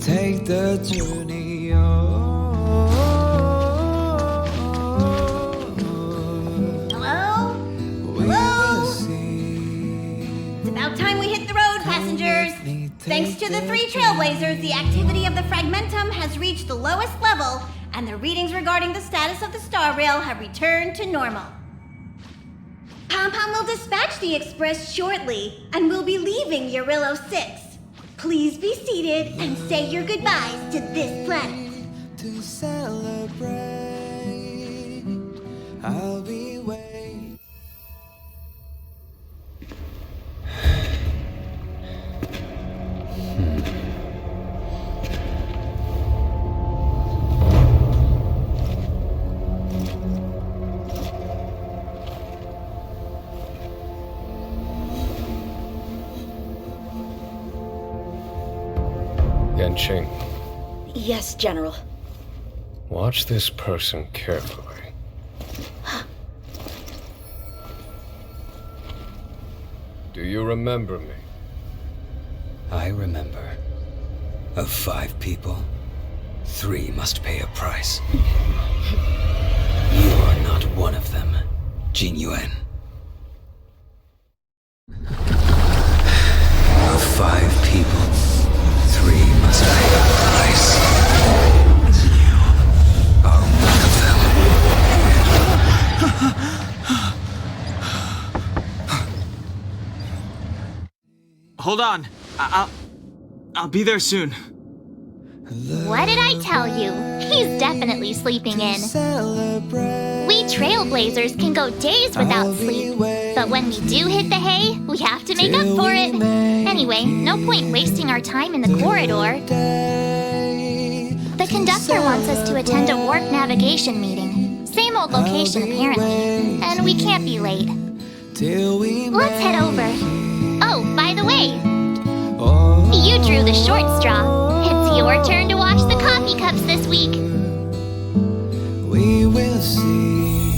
take the journey Hello? Hello? It's about time we hit the road, passengers. Thanks to the 3 trailblazers, the activity of the fragmentum has reached the lowest level, and the readings regarding the status of the star rail have returned to normal. Pom-Pom will dispatch the express shortly, and we'll be leaving Urillo 6. Please be seated and say your goodbyes to this planet. to celebrate. I'll be waiting. Yanqing, Yes, General. watch this person carefully. Do you remember me? I remember. Of 5 people, 3 must pay a price. You are not one of them, Jin Yuan. Of 5 people, 3 must pay a price. You are one of them. Hold on. I'll be there soon. What did I tell you? He's definitely sleeping in. We trailblazers can go days without sleep, but when we do hit the hay, we have to make up for it. Anyway, no point wasting our time in the corridor. The conductor wants us to attend a warp navigation meeting. Same old location, apparently. And we can't be late. Let's head over. Oh, by the way, you drew the short straw. It's your turn to wash the coffee cups this week. We will see.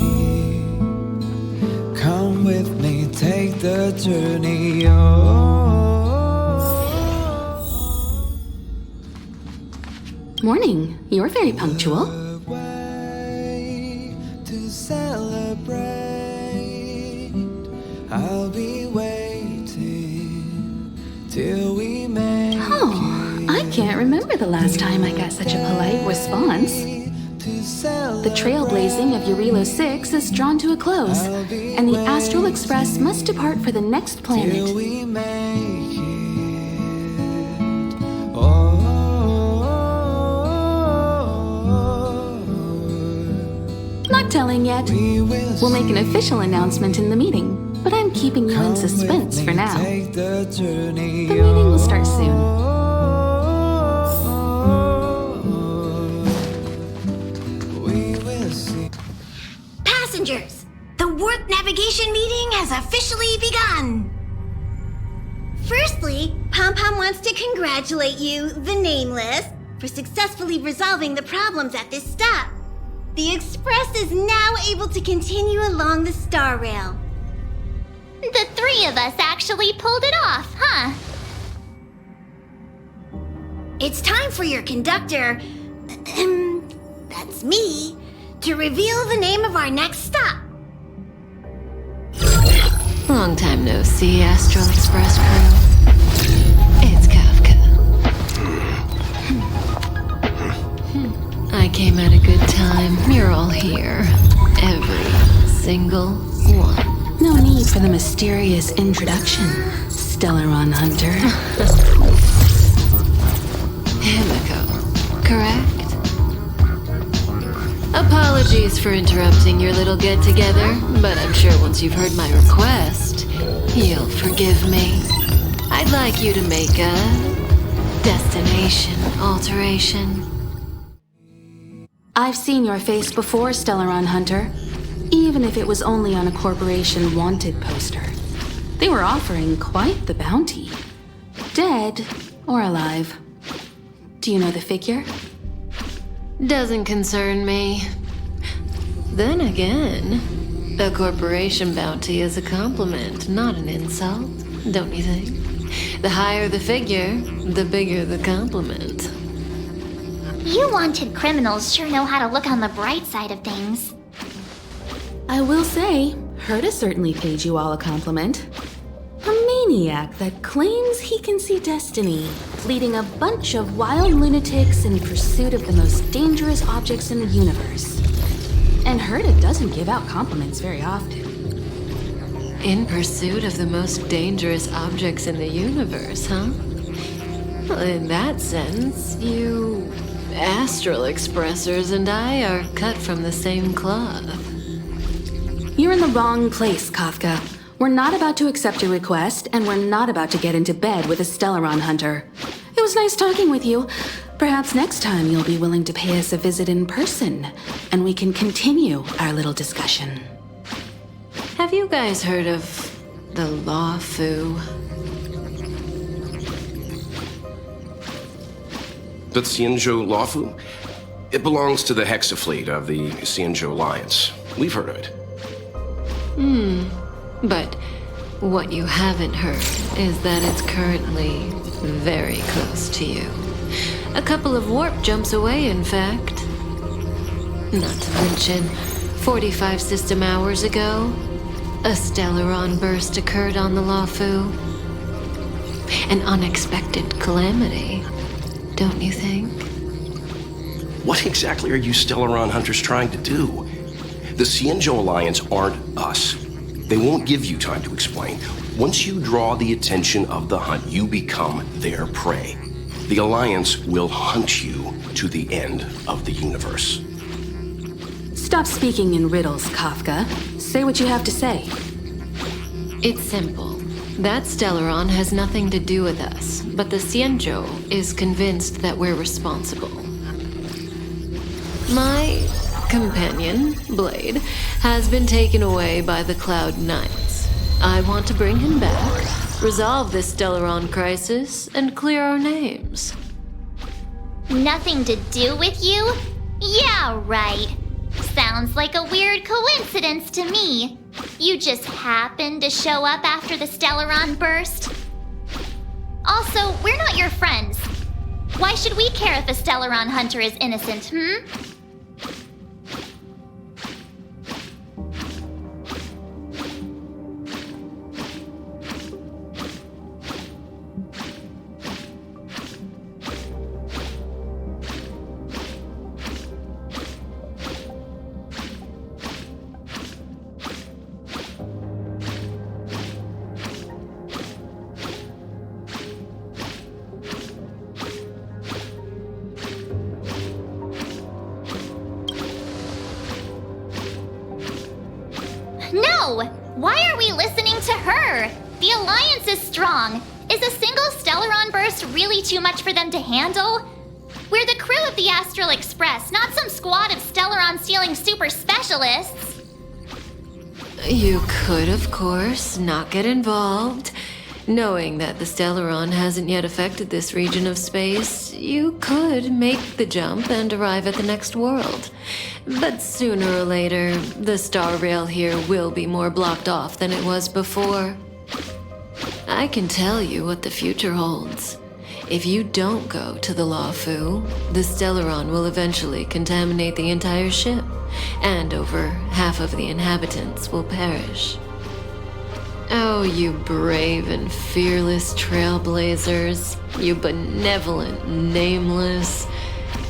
Come with me, take the journey Morning. You're very punctual. to celebrate. I'll be waiting till we make Oh, I can't remember the last time I got such a polite response. The trailblazing of Urillo 6 is drawn to a close, and the Astral Express must depart for the next planet. we make it. Not telling yet. We'll make an official announcement in the meeting, but I'm keeping you in suspense for now. The meeting will start soon. Passengers, the warp navigation meeting has officially begun. Firstly, Pom-Pom wants to congratulate you, the Nameless, for successfully resolving the problems at this stop. The Express is now able to continue along the star rail. The 3 of us actually pulled it off, huh? It's time for your conductor, that's me, to reveal the name of our next stop. Long time no see, Astral Express crew. It's Kafka. I came at a good time. You're all here. Every single one. No need for the mysterious introduction, Stellaron Hunter. Himiko, correct? Apologies for interrupting your little get-together, but I'm sure once you've heard my request, you'll forgive me. I'd like you to make a destination alteration. I've seen your face before, Stellaron Hunter. Even if it was only on a corporation wanted poster. They were offering quite the bounty. Dead or alive. Do you know the figure? Doesn't concern me. Then again, a corporation bounty is a compliment, not an insult, don't you think? The higher the figure, the bigger the compliment. You wanted criminals sure know how to look on the bright side of things. I will say, Herta certainly paid you all a compliment. A maniac that claims he can see destiny, leading a bunch of wild lunatics in pursuit of the most dangerous objects in the universe. And Herta doesn't give out compliments very often. In pursuit of the most dangerous objects in the universe, huh? Well, in that sense, you astral expressors and I are cut from the same cloth. You're in the wrong place, Kafka. We're not about to accept your request, and we're not about to get into bed with a Stellaron hunter. It was nice talking with you. Perhaps next time you'll be willing to pay us a visit in person, and we can continue our little discussion. Have you guys heard of the Law Fu? The Xhianzou Lawfu? It belongs to the Hexafleet of the Xhianzou Alliance. We've heard of it. But what you haven't heard is that it's currently very close to you. A couple of warp jumps away, in fact. Not to mention, 45 system hours ago, a Stellaron burst occurred on the Lawfu. An unexpected calamity, don't you think? What exactly are you Stellaron hunters trying to do? The Xhianzou Alliance aren't us. They won't give you time to explain. Once you draw the attention of the hunt, you become their prey. The Alliance will hunt you to the end of the universe. Stop speaking in riddles, Kafka. Say what you have to say. It's simple. That Stellaron has nothing to do with us, but the Xhianzou is convinced that we're responsible. My companion, Blade, has been taken away by the Cloud Knights. I want to bring him back, resolve this Stellaron crisis, and clear our names. Nothing to do with you? Yeah, right. Sounds like a weird coincidence to me. You just happened to show up after the Stellaron burst. Also, we're not your friends. Why should we care if a Stellaron hunter is innocent, No! Why are we listening to her? The Alliance is strong. Is a single Stellaron burst really too much for them to handle? We're the crew of the Astral Express, not some squad of Stellaron-stealing super specialists. You could, of course, not get involved. Knowing that the Stellaron hasn't yet affected this region of space, you could make the jump and arrive at the next world. But sooner or later, the star rail here will be more blocked off than it was before. I can tell you what the future holds. If you don't go to the Lawfu, the Stellaron will eventually contaminate the entire ship, and over half of the inhabitants will perish. Oh, you brave and fearless trailblazers, you benevolent nameless.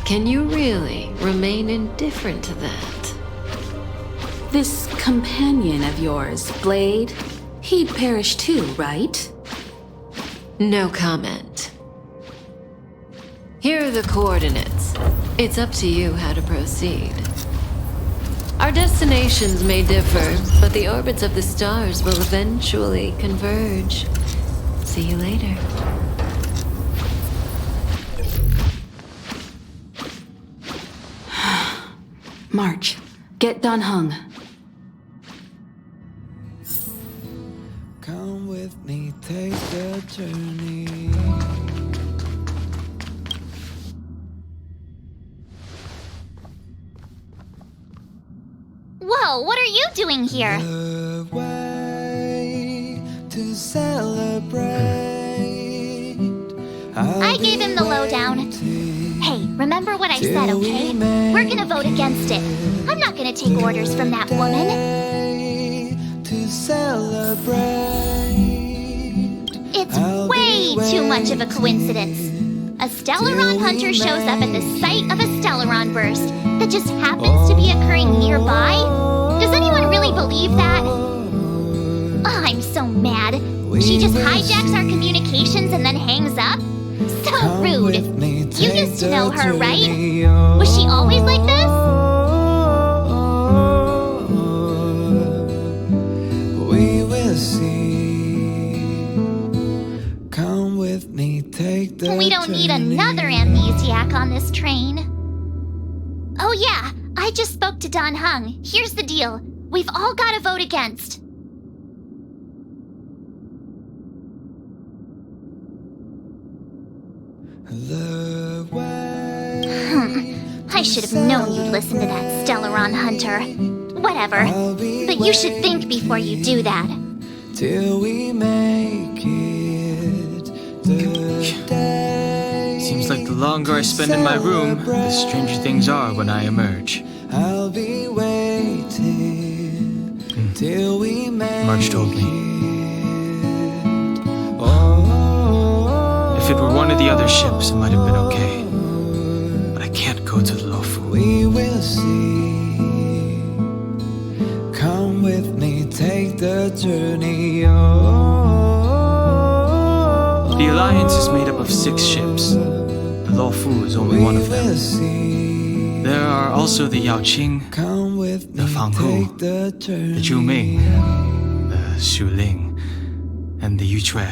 Can you really remain indifferent to that? This companion of yours, Blade, he'd perish too, right? No comment. Here are the coordinates. It's up to you how to proceed. Our destinations may differ, but the orbits of the stars will eventually converge. See you later. March, get Dan Heng. Come with me, take the journey. Whoa, what are you doing here? The way to celebrate. I gave him the lowdown. Hey, remember what I I said, okay? We're gonna vote against it. I'm not gonna take orders from that woman. To celebrate. It's way too much of a coincidence. A Stellaron hunter shows up at the site of a Stellaron burst that just happens to be occurring nearby? Does anyone really believe that? Oh, I'm so mad. She just hijacks our communications and then hangs up? So rude. You used to know her, right? Was she always like this? We will see. Come with me, take the We don't need journey. another amnesiac on this train. Oh yeah, I just spoke to Don Hung. Here's the deal. We've all got to vote against. The way I should have known you'd listen to that Stellaron hunter. Whatever. But you should think before you do that. till we make it the day. Seems like the longer I spend in my room, the stranger things are when I emerge. I'll be waiting till we make Marge told me. it. Oh, If it were one of the other ships, it might have been okay. But I can't go to the Lofu. we will see. Come with me, take the journey. Oh, The Alliance is made up of 6 ships. The Lofu is only one of them. There are also the Yaoqing, Come with the me, Fanghu, take the journey. the Zhuming, the Shuling, and the Yuchue.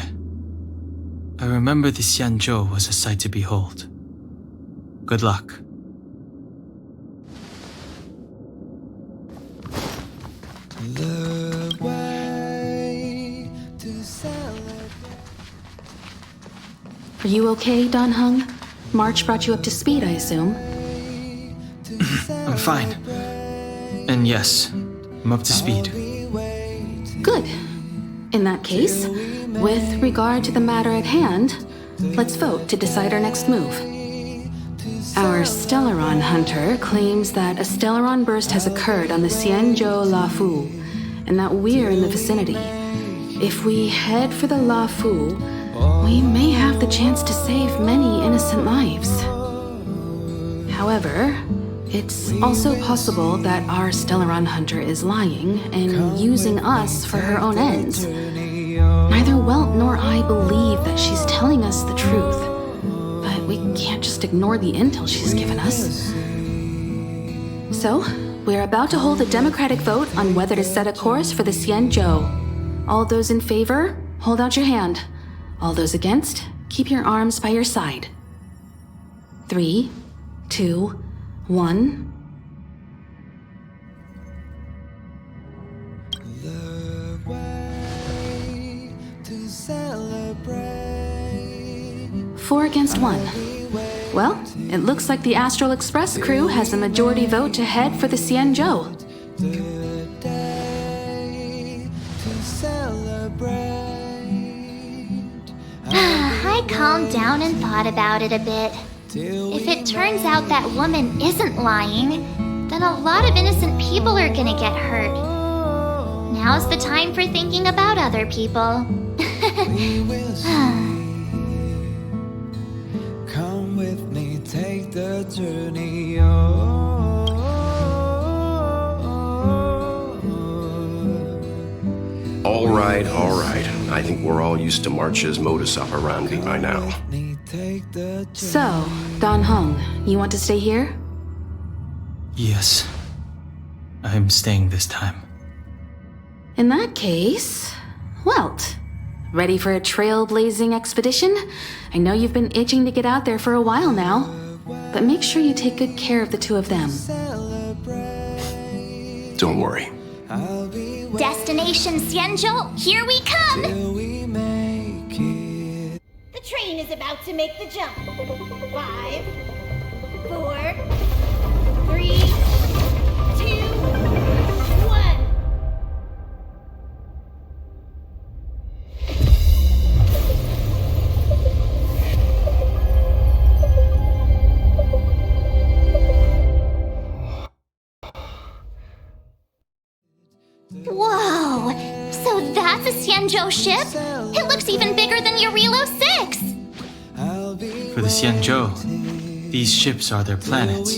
I remember the Xhianzou was a sight to behold. Good luck. The way to celebrate. Are you okay, Don Hung? March brought you up to speed, I assume. I'm fine. And yes, I'm up to speed. Good. In that case, with regard to the matter at hand, let's vote to decide our next move. Our Stellaron hunter claims that a Stellaron burst has occurred on the Xhianzou Lafu, and that we're in the vicinity. If we head for the Lafu, we may have the chance to save many innocent lives. However, it's also possible that our Stellaron hunter is lying and using us for her own ends. Neither Welt nor I believe that she's telling us the truth, but we can't just ignore the intel she's given us. So, we're about to hold a democratic vote on whether to set a course for the Xhianzou. All those in favor, hold out your hand. All those against, keep your arms by your side. 3, 2, 1. The way to celebrate. 4 against 1. Well, it looks like the Astral Express crew has a majority vote to head for the Xhianzou. The day to celebrate. I calmed down and thought about it a bit. If it turns out that woman isn't lying, then a lot of innocent people are gonna get hurt. Now's the time for thinking about other people. We will see. Come with me, take the journey. All right, all right. I think we're all used to March's modus operandi by now. So, Don Hung, you want to stay here? Yes. I'm staying this time. In that case, Welt, ready for a trailblazing expedition? I know you've been itching to get out there for a while now, but make sure you take good care of the two of them. Don't worry. Destination Xhianzou, here we come! The train is about to make the jump. 5, 4, 3, 2, 1. Xhianzou ship? It looks even bigger than Eurilo 6! For the Xhianzou, these ships are their planets.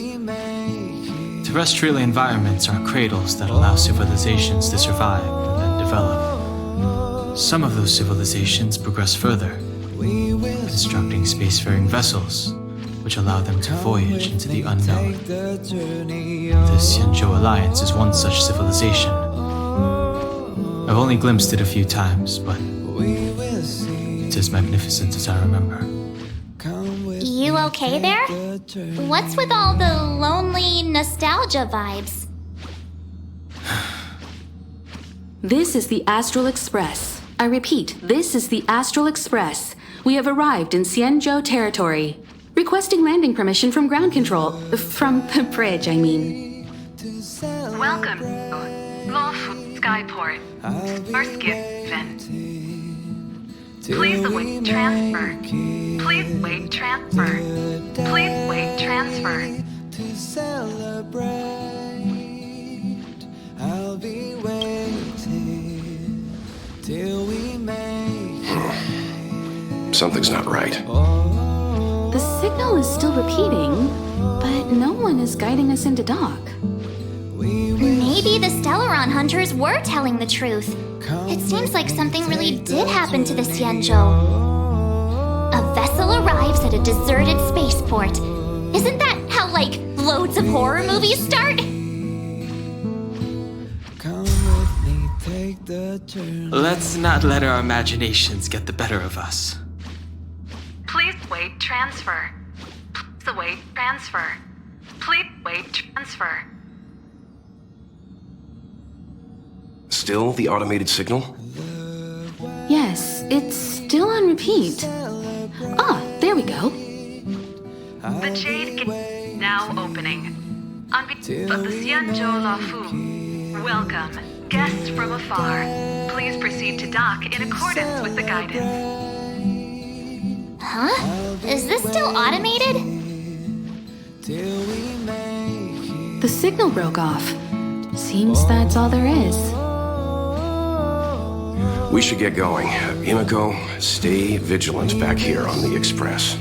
Terrestrial environments are cradles that allow civilizations to survive and then develop. Some of those civilizations progress further, constructing spacefaring vessels, which allow them to voyage into the unknown. The Xhianzou Alliance is one such civilization. I've only glimpsed it a few times, but it's as magnificent as I remember. You okay there? What's with all the lonely nostalgia vibes? This is the Astral Express. I repeat, this is the Astral Express. We have arrived in Xhianzou territory. Requesting landing permission from ground control. From the bridge, I mean. Welcome to Lawful Skyport. First given. Please await transfer. Please wait transfer. Please wait transfer. To celebrate, I'll be waiting till we make it. Something's not right. The signal is still repeating, but no one is guiding us into dock. Maybe the Stellaron hunters were telling the truth. It seems like something really did happen to the Xhianzou. A vessel arrives at a deserted spaceport. Isn't that how, like, loads of horror movies start? Come with me, take the journey. Let's not let our imaginations get the better of us. Please wait transfer. Please await transfer. Please wait transfer. Still the automated signal? Yes, it's still on repeat. Ah, there we go. The Jade Gate is now opening. On behalf of the Xhianzou Lafu, welcome, guests from afar. Please proceed to dock in accordance with the guidance. Huh? Is this still automated? The signal broke off. Seems that's all there is. We should get going. Himiko, stay vigilant back here on the Express.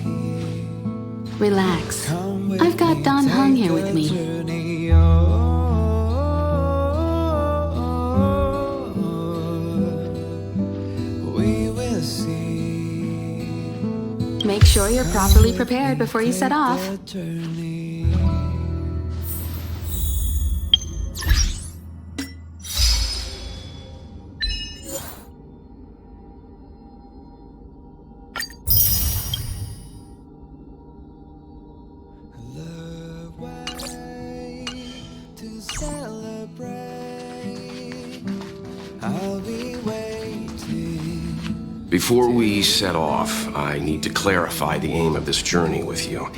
Relax. I've got Don Hung here with me. We will see. Make sure you're properly prepared before you set off. Before we set off, I need to clarify the aim of this journey with you.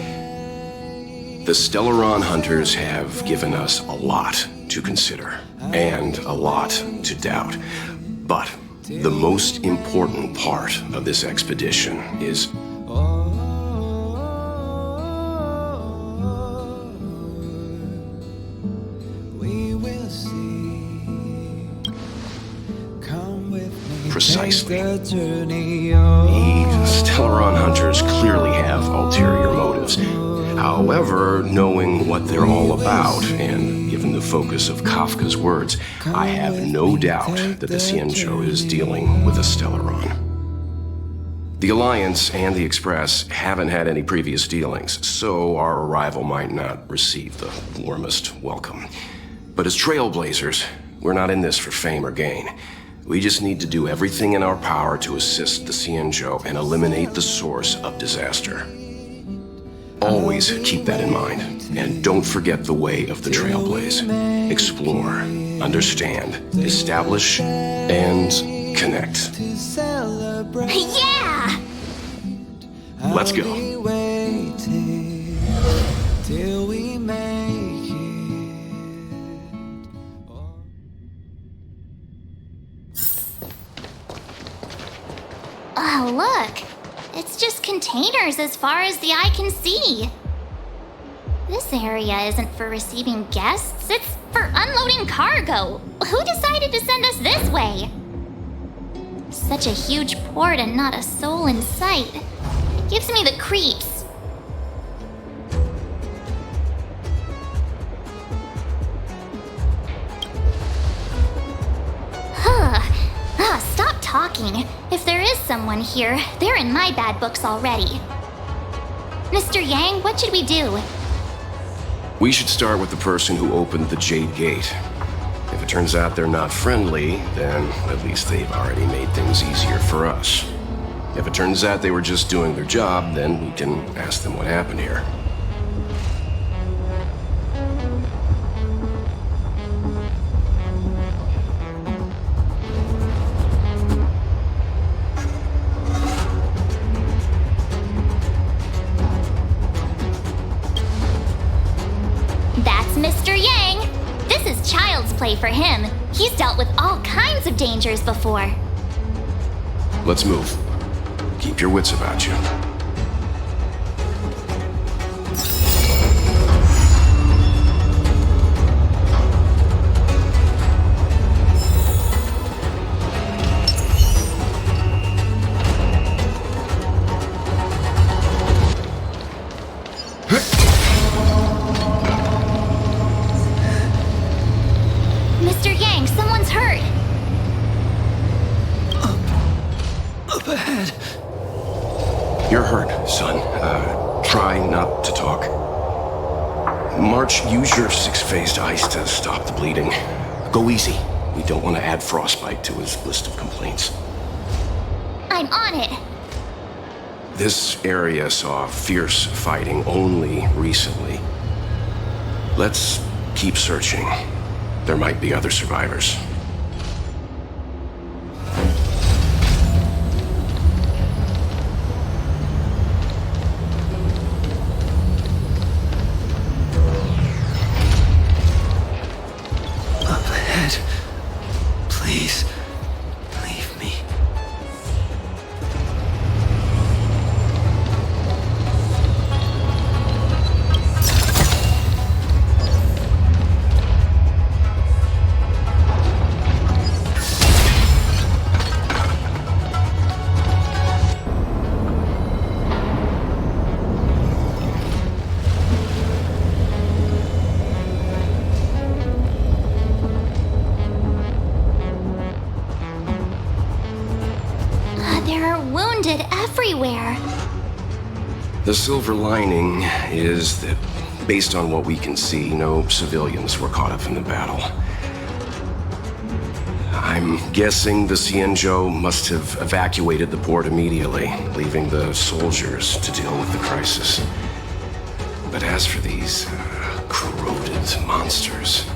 The Stellaron hunters have given us a lot to consider, and a lot to doubt. But the most important part of this expedition is precisely. The Stellaron hunters clearly have ulterior motives. However, knowing what they're all about, and given the focus of Kafka's words, I have no doubt that the Xhianzou is dealing with a Stellaron. The Alliance and the Express haven't had any previous dealings, so our arrival might not receive the warmest welcome. But as trailblazers, we're not in this for fame or gain. We just need to do everything in our power to assist the Xhianzou and eliminate the source of disaster. Always keep that in mind, and don't forget the way of the Trailblaze. Explore, understand, establish, and connect. Yeah! Let's go. Till we make it. Oh, look. It's just containers as far as the eye can see. This area isn't for receiving guests, it's for unloading cargo. Who decided to send us this way? Such a huge port and not a soul in sight. It gives me the creeps. Stop talking. If there is someone here, they're in my bad books already. Mr. Yang, what should we do? We should start with the person who opened the Jade Gate. If it turns out they're not friendly, then at least they've already made things easier for us. If it turns out they were just doing their job, then we can ask them what happened here. That's Mr. Yang. This is child's play for him. He's dealt with all kinds of dangers before. Let's move. Keep your wits about you. Mr. Yang, someone's hurt. Up ahead. You're hurt, son. Try not to talk. March, use your six-phased ice to stop the bleeding. Go easy. We don't want to add frostbite to his list of complaints. I'm on it. This area saw fierce fighting only recently. Let's keep searching. There might be other survivors. Up ahead. Please, leave me. There are wounded everywhere. The silver lining is that, based on what we can see, no civilians were caught up in the battle. I'm guessing the Xhianzou must have evacuated the port immediately, leaving the soldiers to deal with the crisis. But as for these corroded monsters...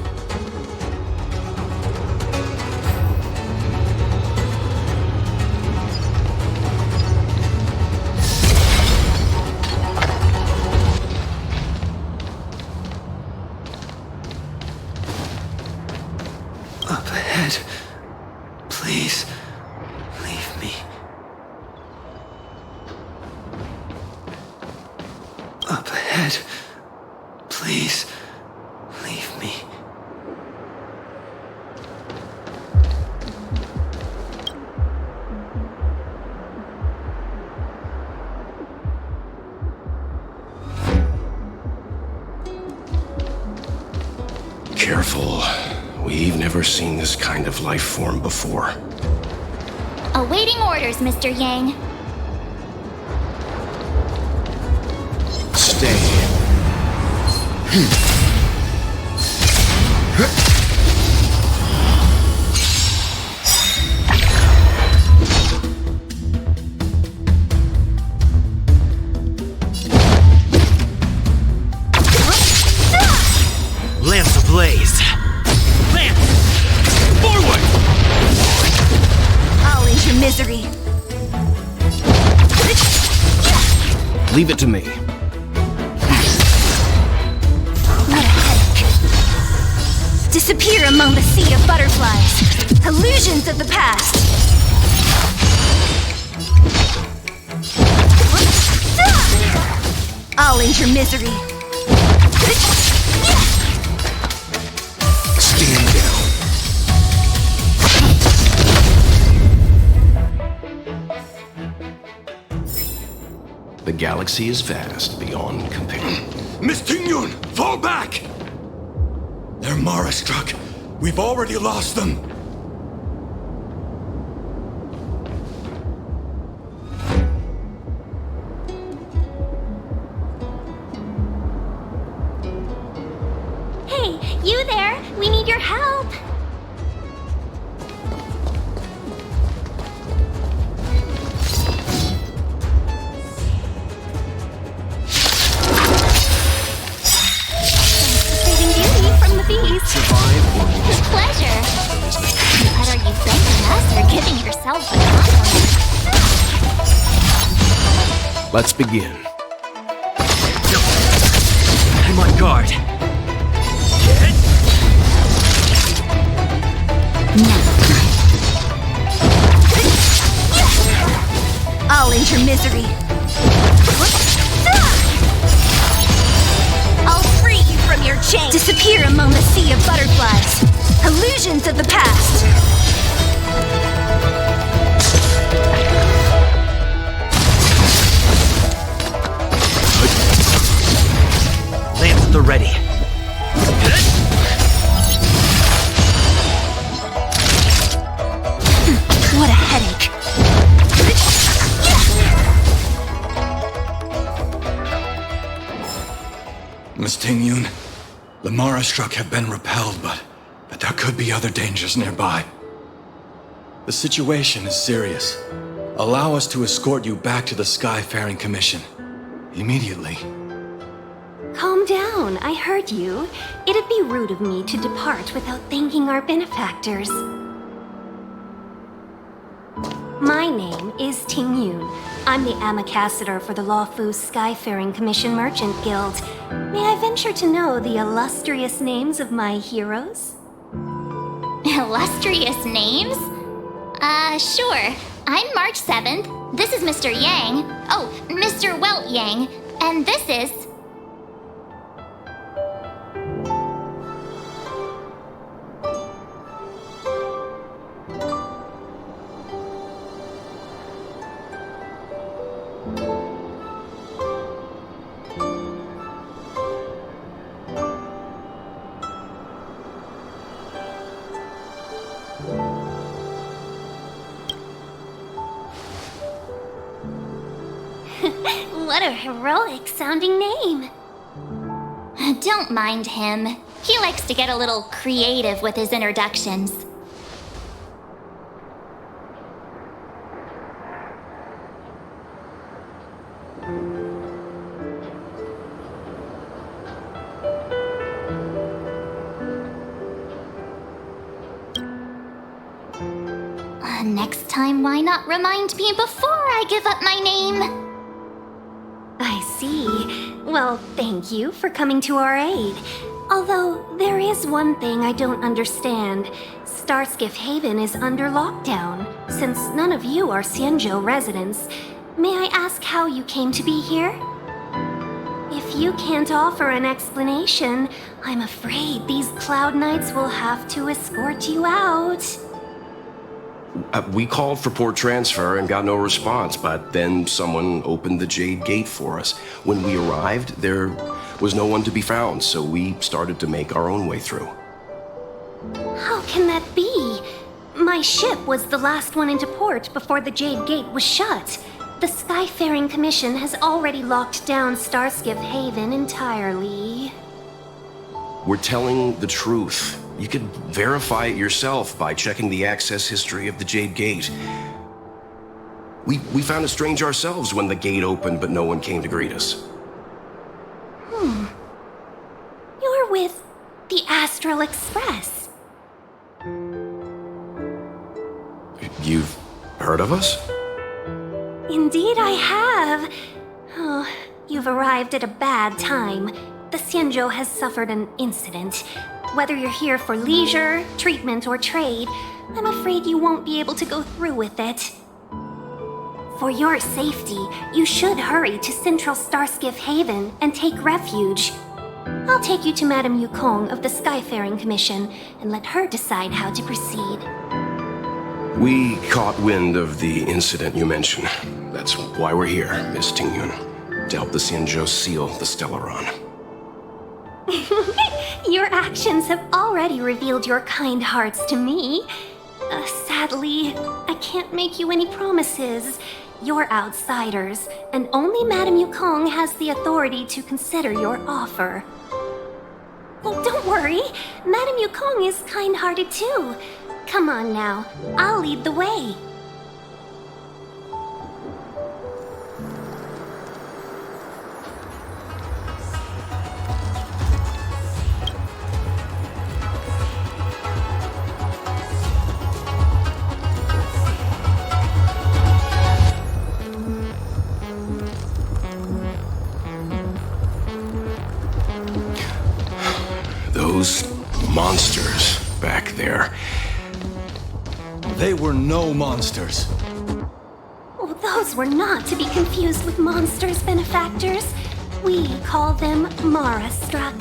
Up ahead. Please, leave me. Up ahead. Please, leave me. Careful. We've never seen this kind of life form before. Awaiting orders, Mr. Yang. Stay. Lance ablaze! Lance! Forward! I'll end your misery. Leave it to me. What a headache. Disappear among the sea of butterflies. Illusions of the past. I'll end your misery. Stand down. galaxy is vast beyond compare. Miss Tingyun, fall back! They're Mara struck. We've already lost them. Hey, you there! We need your help! Saving beauty from the beast. Survive or With pleasure. But are you thanking us or giving yourself a compliment? Let's begin. I'm on guard. I'll end your misery. I'll free you from your chain. Disappear among the sea of butterflies. Illusions of the past. Lance at the ready. What a headache. Miss Tingyun, the Mara struck have been repelled, but there could be other dangers nearby. The situation is serious. Allow us to escort you back to the Skyfaring Commission. Immediately. Calm down, I heard you. It'd be rude of me to depart without thanking our benefactors. My name is Tingyun. I'm the ambassador for the Lawfu Skyfaring Commission Merchant Guild. May I venture to know the illustrious names of my heroes? Illustrious names? Sure. I'm March 7th. This is Mr. Yang. Oh, Mr. Welt Yang. And this is... What a heroic sounding name. Don't mind him. He likes to get a little creative with his introductions. Next time, why not remind me before I give up my name? I see. Well, thank you for coming to our aid. Although, there is one thing I don't understand. Starskiff Haven is under lockdown. Since none of you are Xhianzou residents, may I ask how you came to be here? If you can't offer an explanation, I'm afraid these Cloud Knights will have to escort you out. We called for port transfer and got no response, but then someone opened the Jade Gate for us. When we arrived, there was no one to be found, so we started to make our own way through. How can that be? My ship was the last one into port before the Jade Gate was shut. The Skyfaring Commission has already locked down Starskiff Haven entirely. We're telling the truth. You could verify it yourself by checking the access history of the Jade Gate. We found it strange ourselves when the gate opened, but no one came to greet us. You're with the Astral Express. You've heard of us? Indeed I have. Oh, you've arrived at a bad time. The Xhianzou has suffered an incident. Whether you're here for leisure, treatment, or trade, I'm afraid you won't be able to go through with it. For your safety, you should hurry to Central Starskiff Haven and take refuge. I'll take you to Madame Yukong of the Skyfaring Commission and let her decide how to proceed. We caught wind of the incident you mentioned. That's why we're here, Miss Tingyun. to help the Xhianzou seal the Stellaron. Your actions have already revealed your kind hearts to me. Sadly, I can't make you any promises. You're outsiders, and only Madame Yukong has the authority to consider your offer. Oh, don't worry. Madame Yukong is kind-hearted too. Come on now, I'll lead the way. Those monsters back there. They were no monsters. Oh, those were not to be confused with monsters, benefactors. We call them Mara-struck.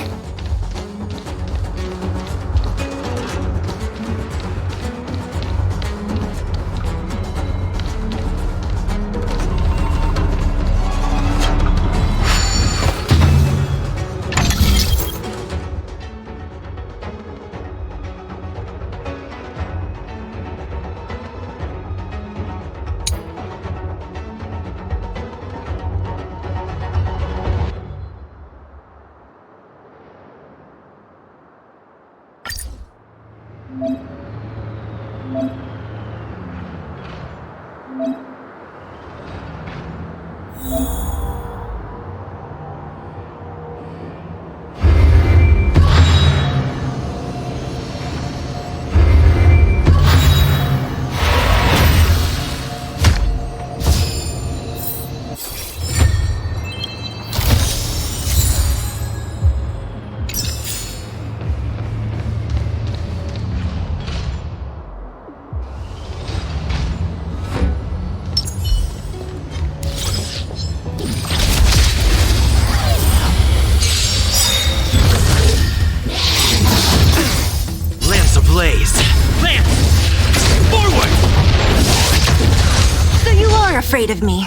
Afraid of me.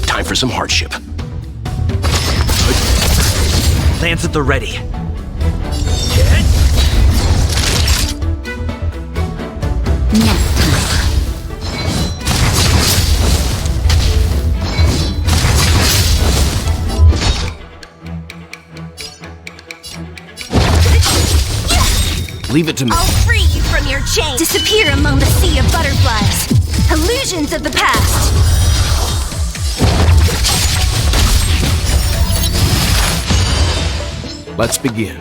Time for some hardship. Lance at the ready. Leave it to me. I'll free you from your chain. Disappear among the sea of butterflies. Illusions of the past. Let's begin.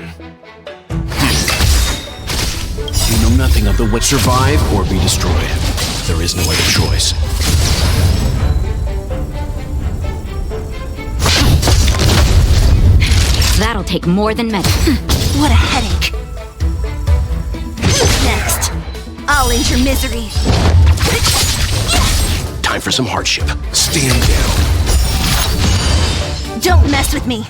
You know nothing of the what survive or be destroyed. There is no other choice. That'll take more than medicine. What a headache. Who's next? I'll end your misery. Time for some hardship. Stand down. Don't mess with me.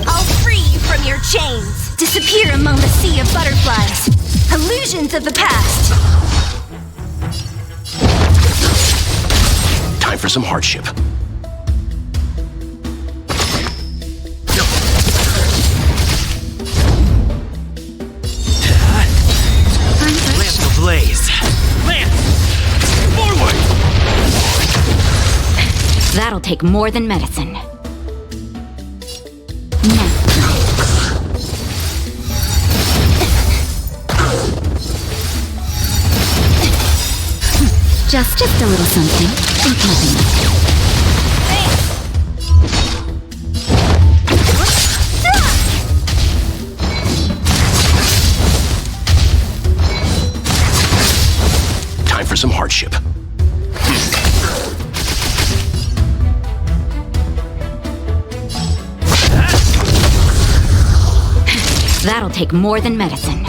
I'll free you from your chains. Disappear among the sea of butterflies. Illusions of the past. Time for some hardship. Blaze! Lance! Forward! That'll take more than medicine. Just a little something. Think nothing. For some hardship. That'll take more than medicine.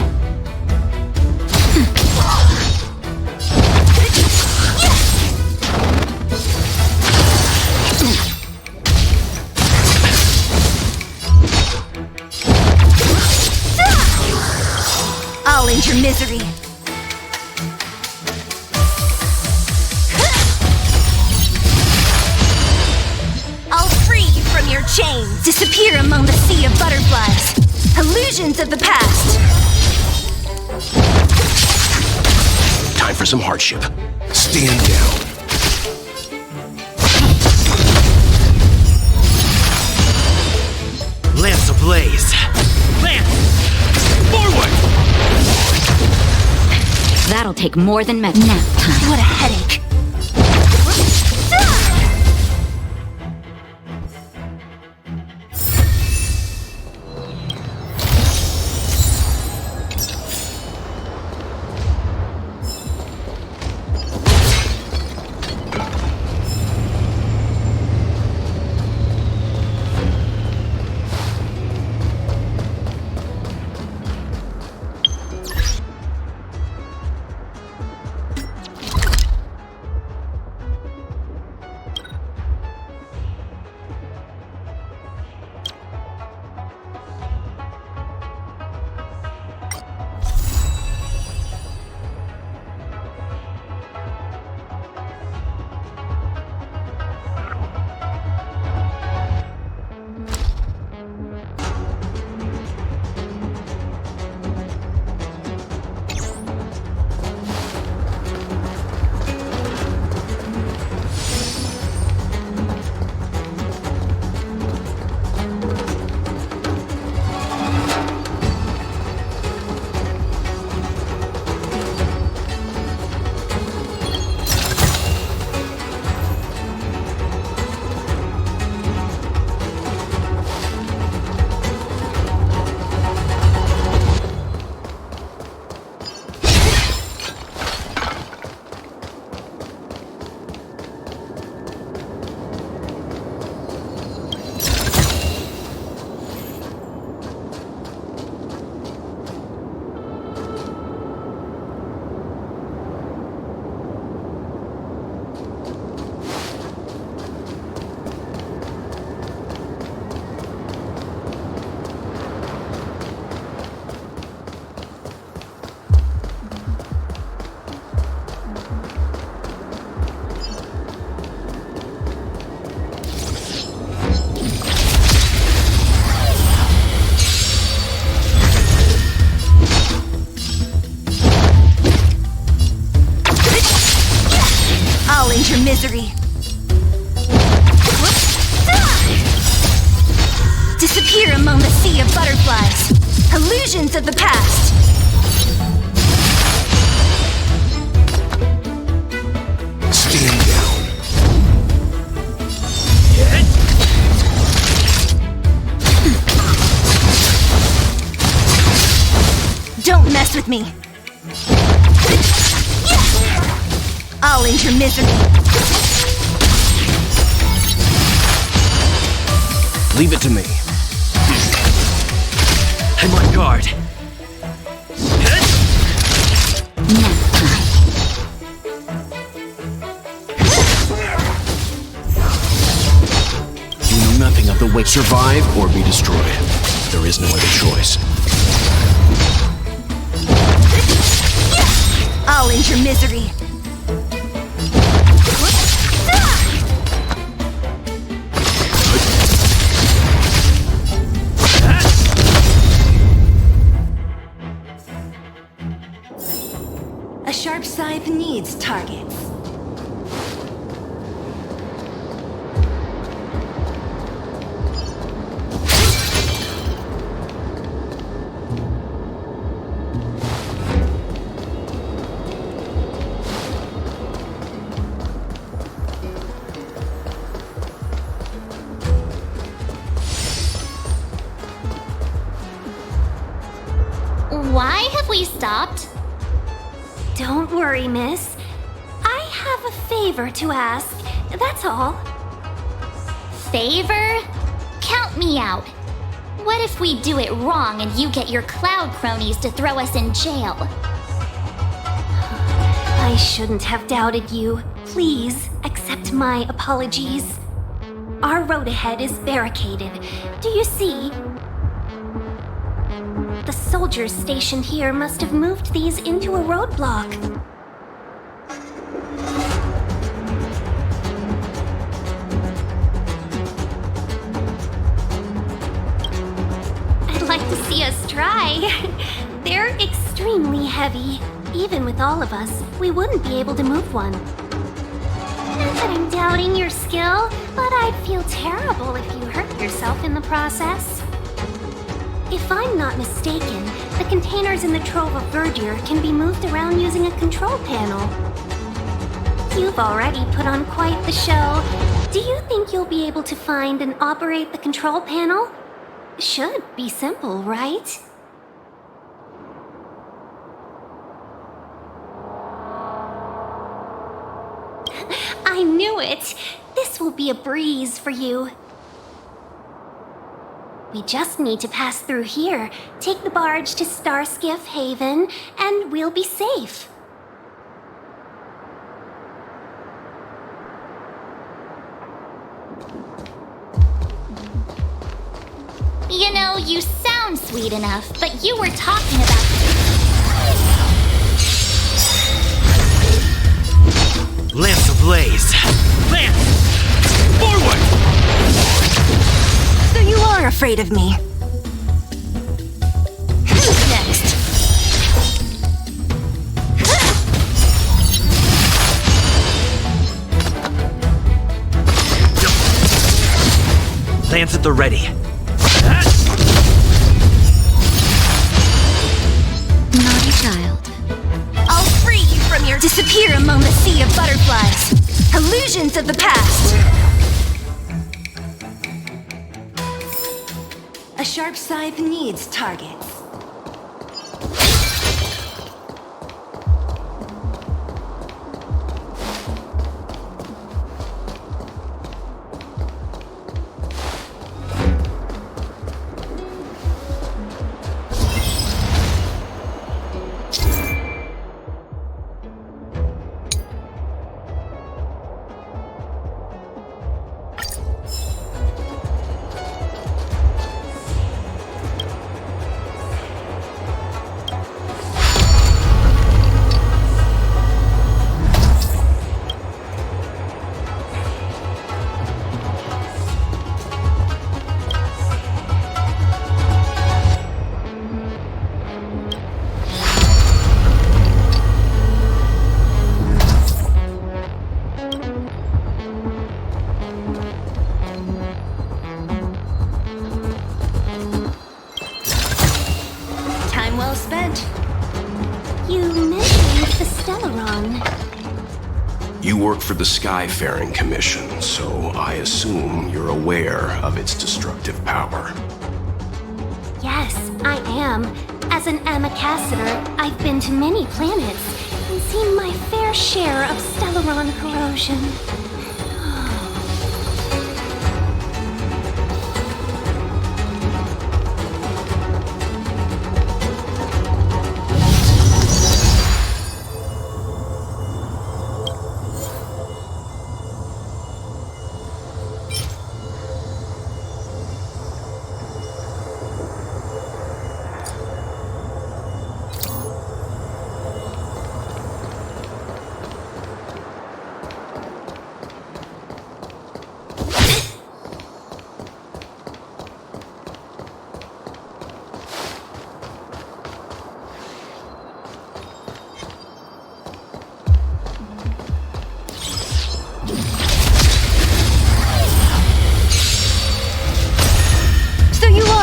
I'll end your misery. chains disappear among the sea of butterflies. Illusions of the past. Time for some hardship. Stand down. Lance ablaze. Lance! Forward! That'll take more than nap time. What a headache. Your misery. Disappear among the sea of butterflies. Illusions of the past. Stand down. Don't mess with me. I'll end your misery. Leave it to me. I'm on guard. You know nothing of the way. Survive or be destroyed. There is no other choice. I'll end your misery. A sharp scythe needs targets. Why have we stopped? Don't worry, miss. I have a favor to ask, that's all. Favor? Count me out. What if we do it wrong and you get your cloud cronies to throw us in jail? I shouldn't have doubted you. Please accept my apologies. Our road ahead is barricaded. Do you see? The soldiers stationed here must have moved these into a roadblock. try. They're extremely heavy. Even with all of us, we wouldn't be able to move one. Not that I'm doubting your skill, but I'd feel terrible if you hurt yourself in the process. If I'm not mistaken, the containers in the Trove of Verdure can be moved around using a control panel. You've already put on quite the show. Do you think you'll be able to find and operate the control panel? Should be simple, right? I knew it! This will be a breeze for you. We just need to pass through here, take the barge to Starskiff Haven, and we'll be safe. You know, you sound sweet enough, but you were talking about... Lance ablaze! Lance! Forward! So you are afraid of me. Who's next? Lance at the ready. Naughty child. I'll free you from your disappear among the sea of butterflies. Illusions of the past. A sharp scythe needs targets. For the Skyfaring Commission, so I assume you're aware of its destructive power. Yes, I am. As an Amicassator, I've been to many planets and seen my fair share of Stellaron corrosion.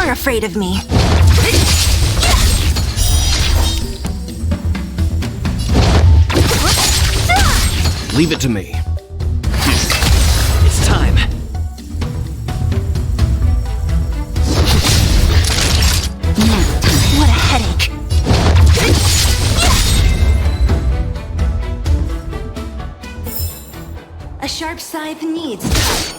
Afraid of me. Leave it to me. It's time. What a headache. A sharp scythe needs targets.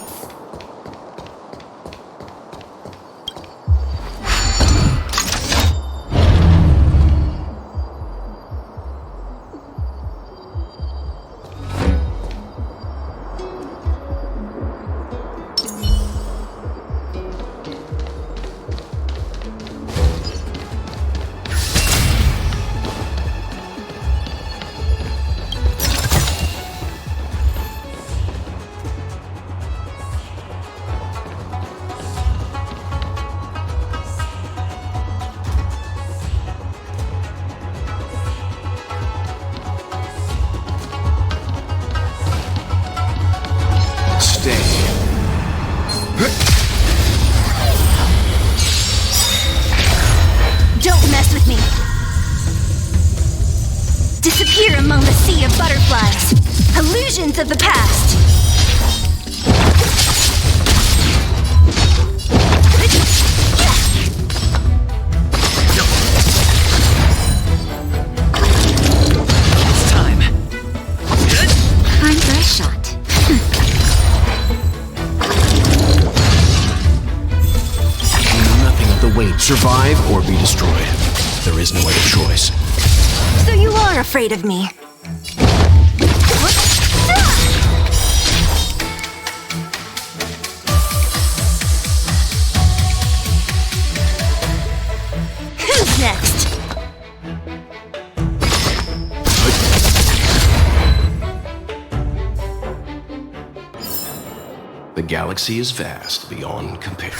Illusions of the past! It's time. Time for a shot. Nothing of the weight. Survive or be destroyed. There is no other choice. So you are afraid of me. Who's next? The galaxy is vast beyond compare.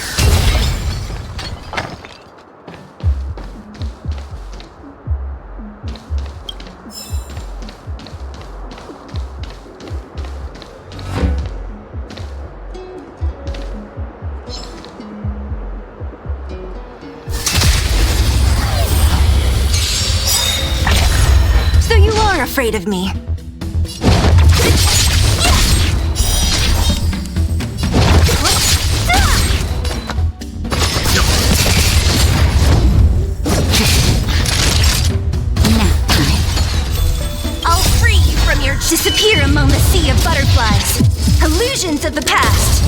So you are afraid of me. I'll free you from your disappear among the sea of butterflies. Illusions of the past.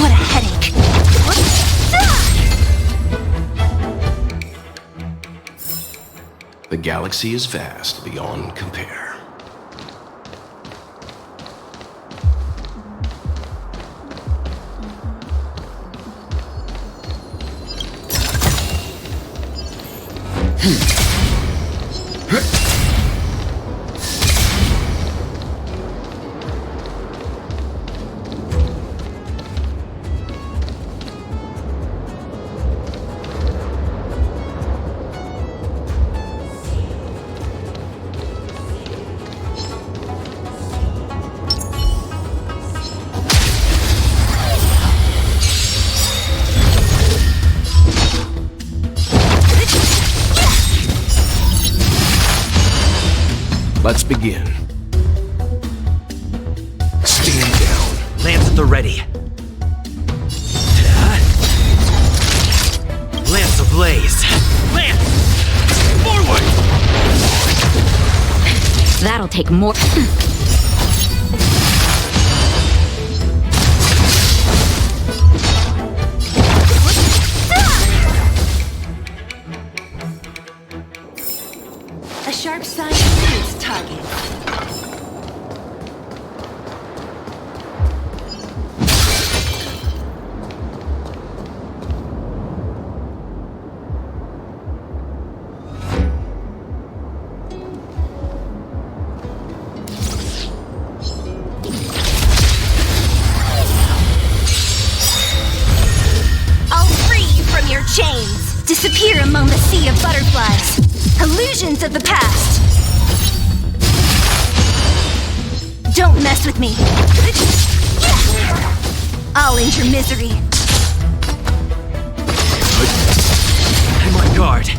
What a headache. The galaxy is vast beyond compare. Let's begin. Stand down. Lance at the ready. Lance ablaze. Lance! Forward! That'll take more. A sharp sight to its target. I'll free you from your chains. Disappear among the sea of butterflies. Illusions of the past. Don't mess with me. I'll end your misery. I'm on guard.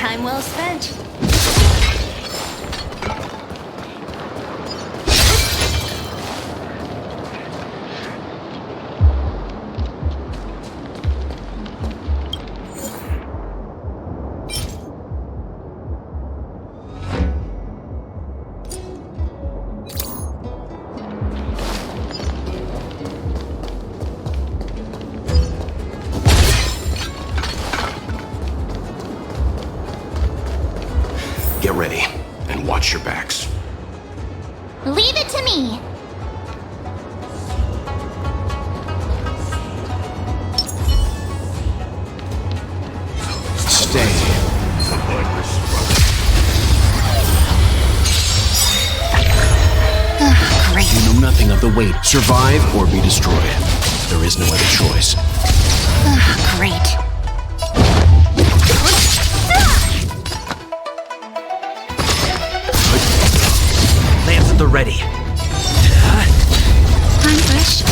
Time well spent. Get ready, and watch your backs. Leave it to me. Stay. Great. You know nothing of the weight. Survive or be destroyed. There is no other choice. Great. Lance at the ready. I'm fresh.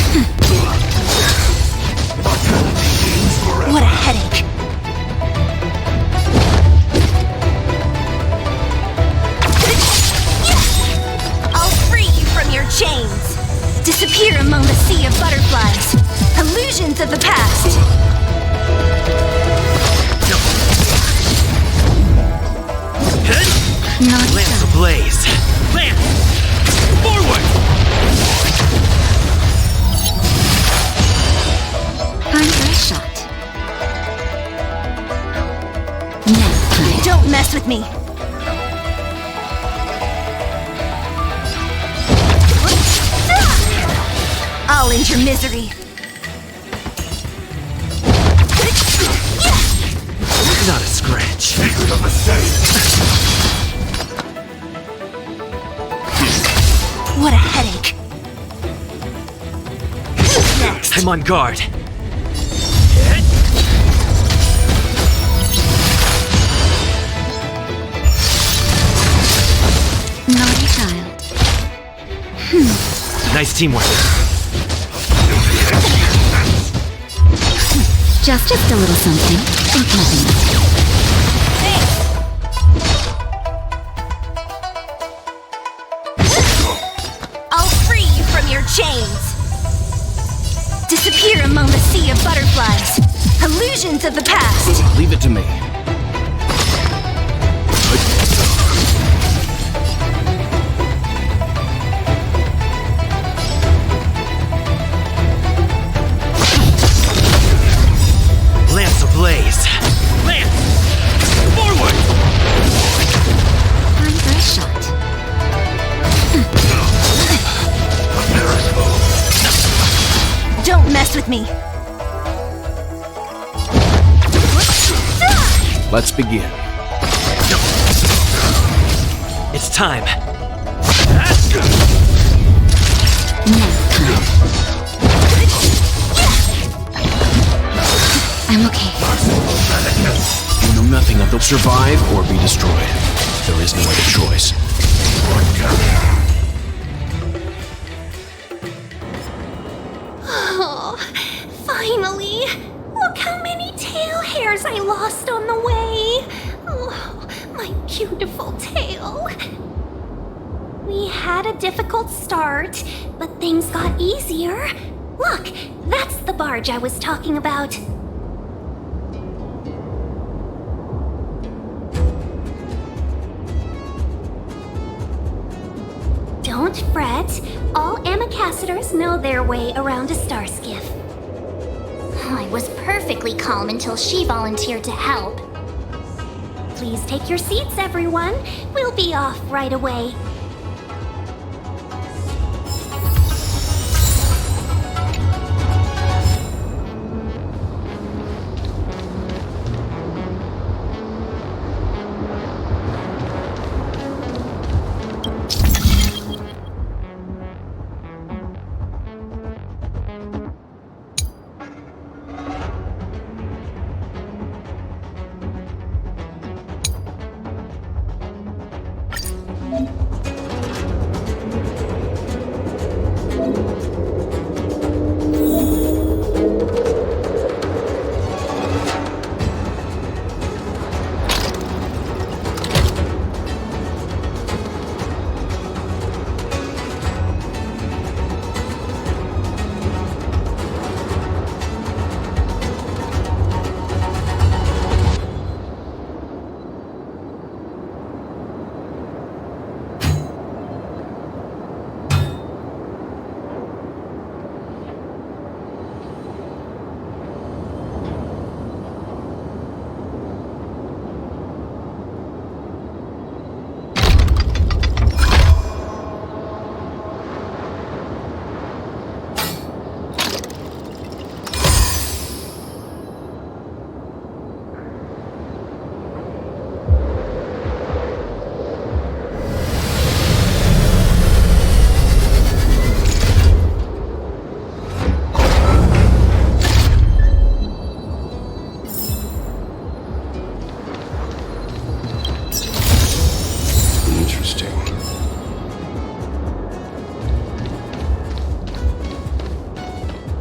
What a headache. I'll free you from your chains. Disappear among the sea of butterflies. Illusions of the past. Lance ablaze. Lance! Forward! Time for a shot. Don't mess with me. I'll end your misery. Not a scratch. What a headache. Next. I'm on guard. Naughty child. Nice teamwork. Just a little something. Think nothing of it. I'll free you from your chains. Disappear among the sea of butterflies. Illusions of the past. Leave it to me. Lance ablaze. Lance! Forward! Time for a shot. Don't mess with me. Let's begin. It's time. I'm okay. You know nothing of the survive or be destroyed. There is no other choice. Oh, finally! Look how many tail hairs I lost on the way! Oh, my beautiful tail! We had a difficult start, but things got easier. Look, that's the barge I was talking about. Don't fret. All ambassadors know their way around a star skiff. I was perfectly calm until she volunteered to help. Please take your seats, everyone. We'll be off right away.